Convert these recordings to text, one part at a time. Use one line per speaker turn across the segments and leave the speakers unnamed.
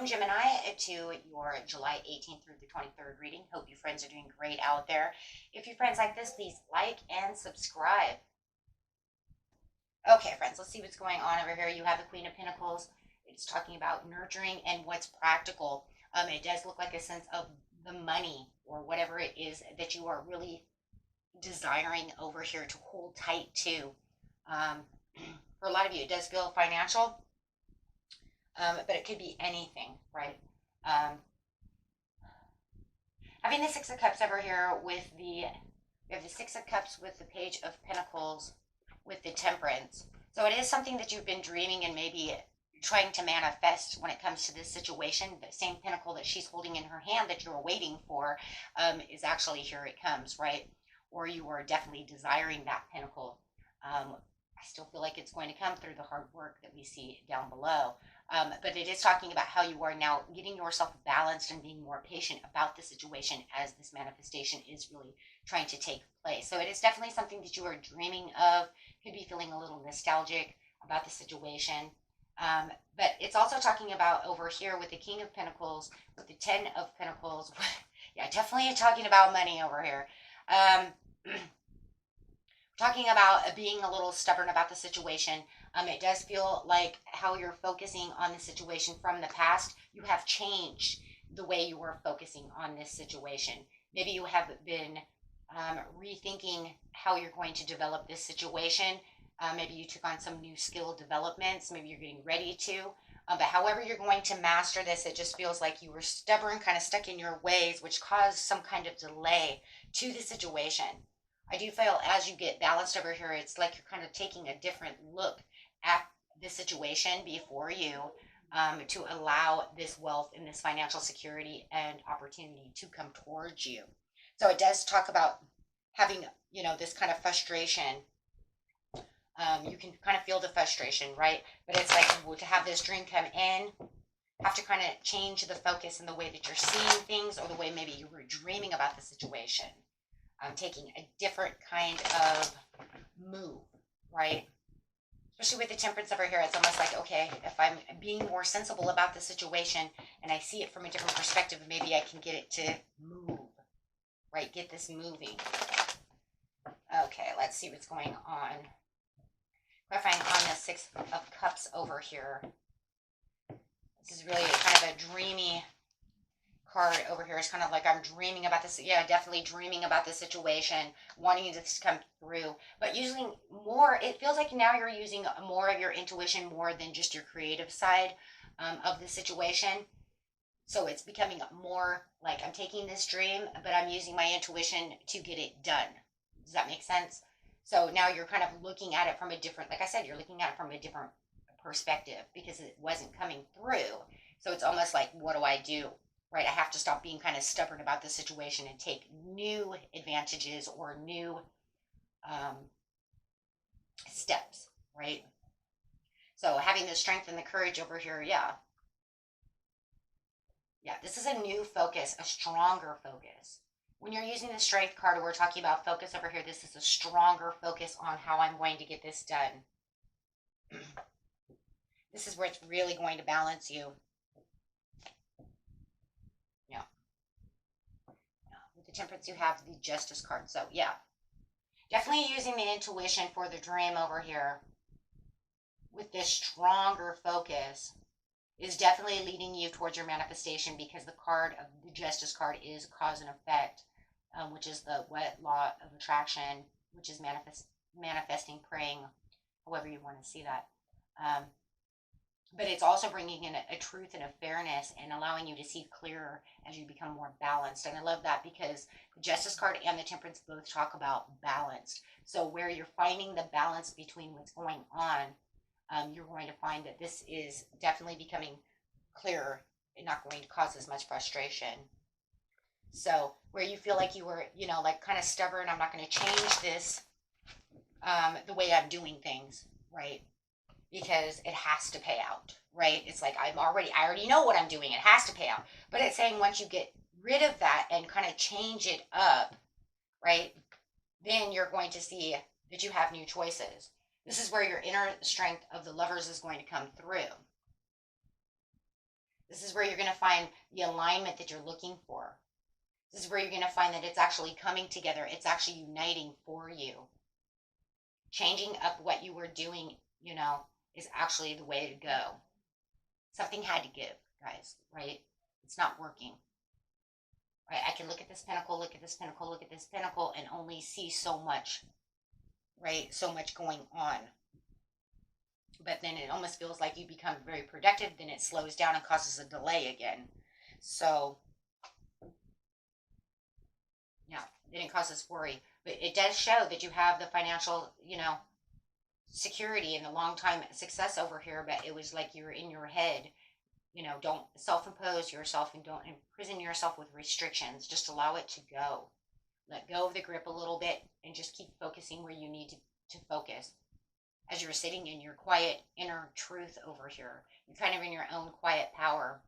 Welcome, Gemini, to your July 18th through the 23rd reading. Hope you friends are doing great out there. If you friends like this, please like and subscribe. Okay, friends, let's see what's going on over here. You have the Queen of Pentacles. It's talking about nurturing and what's practical. It does look like a sense of the money or whatever it is that you are really desiring over here to hold tight to. For a lot of you, it does feel financial. But it could be anything, right? Having the Six of Cups over here with we have the Six of Cups with the Page of Pentacles with the Temperance. So it is something that you've been dreaming and maybe trying to manifest when it comes to this situation. The same pentacle that she's holding in her hand that you're waiting for is actually here it comes, right? Or you are definitely desiring that pentacle. I still feel like it's going to come through the hard work that we see down below. But it is talking about how you are now getting yourself balanced and being more patient about the situation as this manifestation is really trying to take place. So it is definitely something that you are dreaming of, could be feeling a little nostalgic about the situation. But it's also talking about over here with the King of Pentacles, with the Ten of Pentacles. Yeah, definitely talking about money over here. Talking about being a little stubborn about the situation. It does feel like how you're focusing on the situation from the past, you have changed the way you were focusing on this situation. Maybe you have been rethinking how you're going to develop this situation. Maybe you took on some new skill developments. Maybe you're getting ready to. But however you're going to master this, it just feels like you were stubborn, kind of stuck in your ways, which caused some kind of delay to the situation. I do feel as you get balanced over here, it's like you're kind of taking a different look at the situation before you to allow this wealth and this financial security and opportunity to come towards you. So it does talk about having, this kind of frustration. You can kind of feel the frustration, right? But it's like to have this dream come in, have to kind of change the focus in the way that you're seeing things or the way maybe you were dreaming about the situation. Taking a different kind of move, right? Especially with the Temperance over here, it's almost like, okay, if I'm being more sensible about the situation and I see it from a different perspective, maybe I can get it to move, right? Get this moving. Okay, let's see what's going on. Clarifying on the Six of Cups over here. This is really kind of a dreamy card over here. Is kind of like I'm dreaming about this. Yeah, definitely dreaming about the situation, wanting this to come through, but using more. It feels like now you're using more of your intuition more than just your creative side of the situation. So it's becoming more like I'm taking this dream, but I'm using my intuition to get it done. Does that make sense? So now you're kind of looking at it from a different, like I said, you're looking at it from a different perspective because it wasn't coming through. So it's almost like, what do I do? Right, I have to stop being kind of stubborn about the situation and take new advantages or new steps, right? So having the strength and the courage over here, yeah. Yeah, this is a new focus, a stronger focus. When you're using the Strength card, or we're talking about focus over here, this is a stronger focus on how I'm going to get this done. This is where it's really going to balance you. Temperance, you have the Justice card. So yeah, definitely using the intuition for the dream over here with this stronger focus is definitely leading you towards your manifestation, because the card of the Justice card is cause and effect, which is the law of attraction, which is manifesting, praying, however you want to see that. But it's also bringing in a truth and a fairness and allowing you to see clearer as you become more balanced. And I love that because the Justice card and the Temperance both talk about balance. So where you're finding the balance between what's going on, you're going to find that this is definitely becoming clearer and not going to cause as much frustration. So where you feel like you were, like kind of stubborn, I'm not going to change this, the way I'm doing things, right? Because it has to pay out, right? It's like I already know what I'm doing. It has to pay out. But it's saying once you get rid of that and kind of change it up, right, then you're going to see that you have new choices. This is where your inner strength of the Lovers is going to come through. This is where you're going to find the alignment that you're looking for. This is where you're going to find that it's actually coming together. It's actually uniting for you. Changing up what you were doing, is actually the way to go. Something had to give, guys, right? It's not working. Right? I can look at this pinnacle, look at this pinnacle, look at this pinnacle, and only see so much, right? So much going on. But then it almost feels like you become very productive, then it slows down and causes a delay again. So, yeah, then it causes worry. But it does show that you have the financial, security and the long time success over here, but it was like you were in your head. Don't self-impose yourself and don't imprison yourself with restrictions. Just allow it to go. Let go of the grip a little bit and just keep focusing where you need to focus. As you're sitting in your quiet inner truth over here, you're kind of in your own quiet power.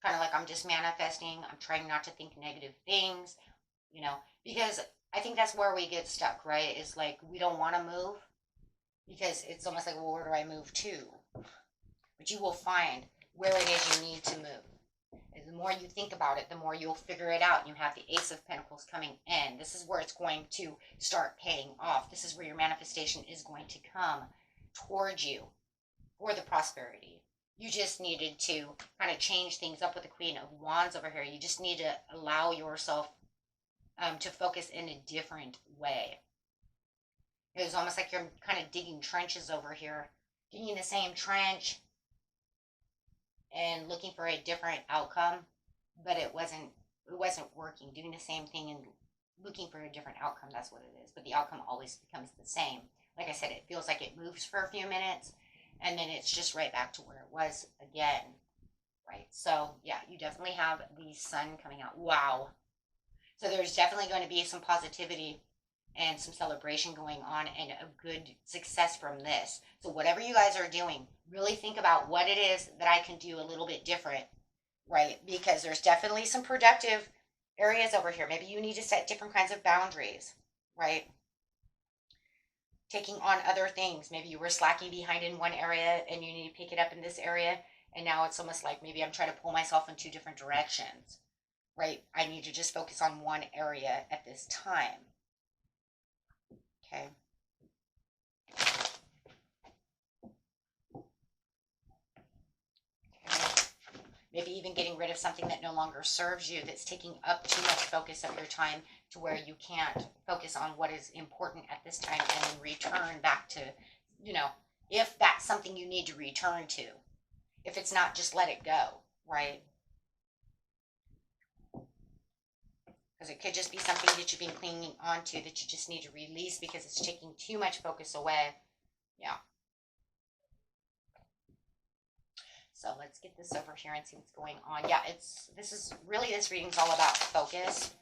Kind of like, I'm just manifesting. I'm trying not to think negative things, because I think that's where we get stuck, right? Is like, we don't want to move because it's almost like, well, where do I move to? But you will find where it is you need to move. And the more you think about it, the more you'll figure it out. And you have the Ace of Pentacles coming in. This is where it's going to start paying off. This is where your manifestation is going to come towards you for the prosperity. You just needed to kind of change things up with the Queen of Wands over here. You just need to allow yourself to focus in a different way. It was almost like you're kind of digging trenches over here, digging the same trench and looking for a different outcome, but it wasn't working. Doing the same thing and looking for a different outcome, that's what it is. But the outcome always becomes the same. Like I said, it feels like it moves for a few minutes, and then it's just right back to where it was again, right? So, yeah, you definitely have the sun coming out. Wow. So there's definitely going to be some positivity and some celebration going on and a good success from this. So whatever you guys are doing, really think about what it is that I can do a little bit different, right? Because there's definitely some productive areas over here. Maybe you need to set different kinds of boundaries, right? Taking on other things. Maybe you were slacking behind in one area and you need to pick it up in this area. And now it's almost like maybe I'm trying to pull myself in two different directions, right? I need to just focus on one area at this time. Okay. Maybe even getting rid of something that no longer serves you, that's taking up too much focus of your time to where you can't focus on what is important at this time, and then return back to, if that's something you need to return to. If it's not, just let it go, right? Because it could just be something that you've been clinging on to that you just need to release because it's taking too much focus away. Yeah. So let's get this over here and see what's going on. Yeah, this reading's all about focus,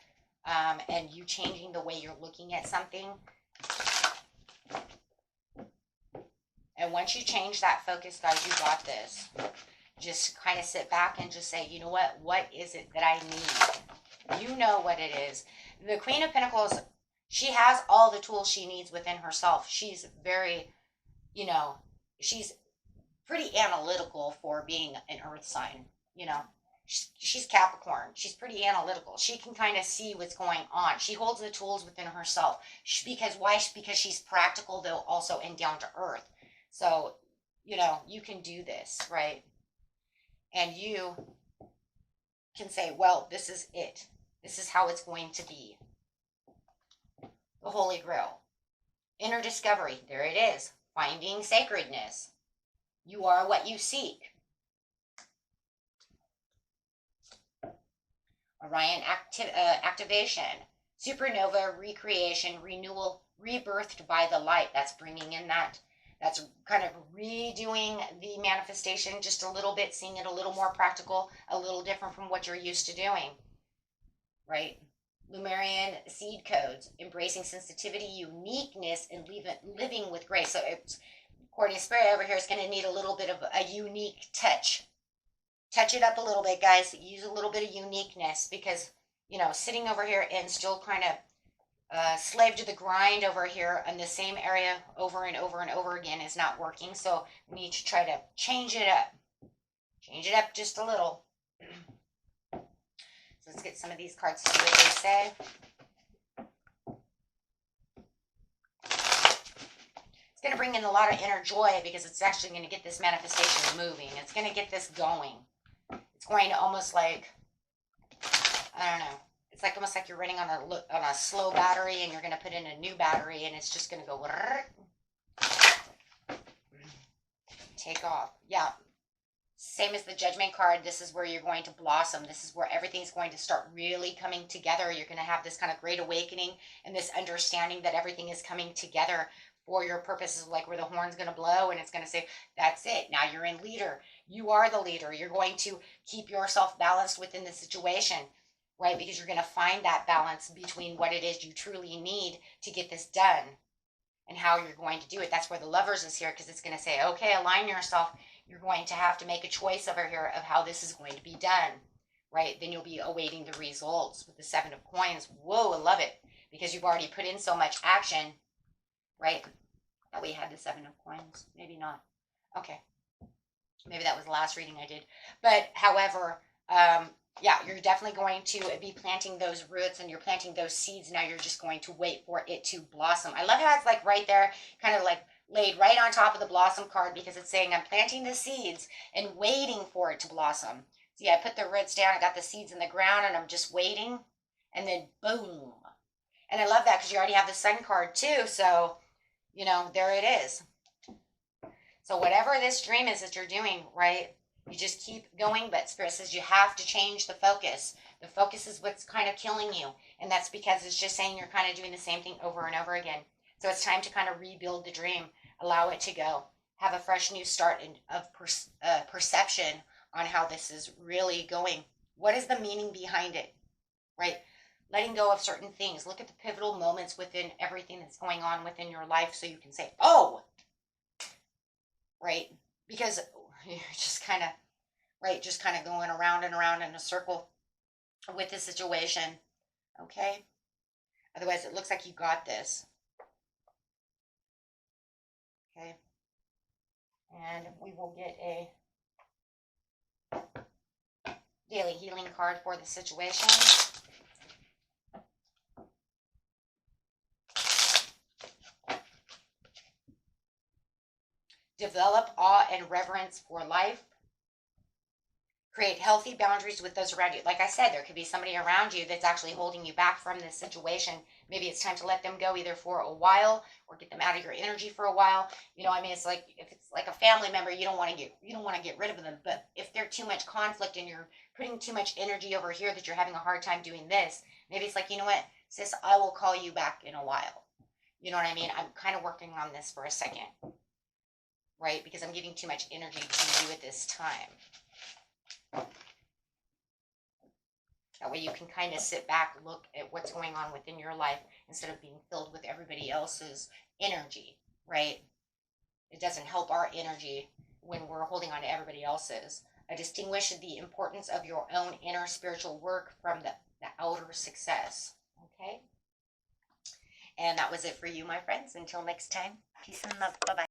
and you changing the way you're looking at something. And once you change that focus, guys, you got this. Just kind of sit back and just say, you know what is it that I need? You know what it is. The Queen of Pentacles, she has all the tools she needs within herself. She's very, she's pretty analytical for being an earth sign. She's Capricorn. She's pretty analytical. She can kind of see what's going on. She holds the tools within herself. Why? Because she's practical, though, also, and down to earth. So, you can do this, right? And you can say, well, this is it. This is how it's going to be. The Holy Grail. Inner discovery. There it is. Finding sacredness. You are what you seek. Orion activation. Supernova recreation, renewal, rebirthed by the light. That's bringing in that. That's kind of redoing the manifestation just a little bit, seeing it a little more practical, a little different from what you're used to doing. Right? Lemurian seed codes, embracing sensitivity, uniqueness, and living with grace. So it's, according to Spirit over here, is going to need a little bit of a unique touch. Touch it up a little bit, guys. Use a little bit of uniqueness because, sitting over here and still kind slave to the grind over here in the same area over and over and over again is not working. So we need to try to change it up. Change it up just a little. So let's get some of these cards to see what they say. It's going to bring in a lot of inner joy because it's actually going to get this manifestation moving. It's going to get this going. It's going to almost like, I don't know. It's like almost like you're running on a slow battery and you're going to put in a new battery and it's just going to go take off. Yeah. Same as the Judgment card. This is where you're going to blossom. This is where everything's going to start really coming together. You're going to have this kind of great awakening and this understanding that everything is coming together for your purposes, like where the horn's going to blow and it's going to say, that's it. Now you're in leader. You are the leader. You're going to keep yourself balanced within the situation. Right? Because you're going to find that balance between what it is you truly need to get this done and how you're going to do it. That's where the Lovers is here, because it's going to say, okay, align yourself. You're going to have to make a choice over here of how this is going to be done. Right? Then you'll be awaiting the results with the 7 of Coins. Whoa, I love it. Because you've already put in so much action. Right? That we had the 7 of Coins. Maybe not. Okay. Maybe that was the last reading I did. But, however, yeah, you're definitely going to be planting those roots and you're planting those seeds. Now you're just going to wait for it to blossom. I love how it's like right there, kind of like laid right on top of the blossom card, because it's saying I'm planting the seeds and waiting for it to blossom. See, I put the roots down, I got the seeds in the ground and I'm just waiting, and then boom. And I love that because you already have the Sun card too. So, you know, there it is. So whatever this dream is that you're doing, right? You just keep going, but Spirit says you have to change the focus. The focus is what's kind of killing you. And that's because it's just saying you're kind of doing the same thing over and over again. So it's time to kind of rebuild the dream. Allow it to go. Have a fresh new start of perception on how this is really going. What is the meaning behind it, right? Letting go of certain things. Look at the pivotal moments within everything that's going on within your life so you can say, oh, right? Because you're just kind of, right, just kind of going around and around in a circle with the situation, okay? Otherwise, it looks like you got this, okay? And we will get a daily healing card for the situation. Develop awe and reverence for life. Create healthy boundaries with those around you. Like I said, there could be somebody around you that's actually holding you back from this situation. Maybe it's time to let them go either for a while or get them out of your energy for a while. You know, I mean, it's like if it's like a family member, you don't want to get rid of them. But if they're too much conflict and you're putting too much energy over here that you're having a hard time doing this, maybe it's like, you know what, sis, I will call you back in a while. You know what I mean? I'm kind of working on this for a second. Right? Because I'm giving too much energy to you at this time. That way you can kind of sit back, look at what's going on within your life instead of being filled with everybody else's energy, right? It doesn't help our energy when we're holding on to everybody else's. I distinguish the importance of your own inner spiritual work from the outer success, okay? And that was it for you, my friends. Until next time, peace and love. Bye-bye.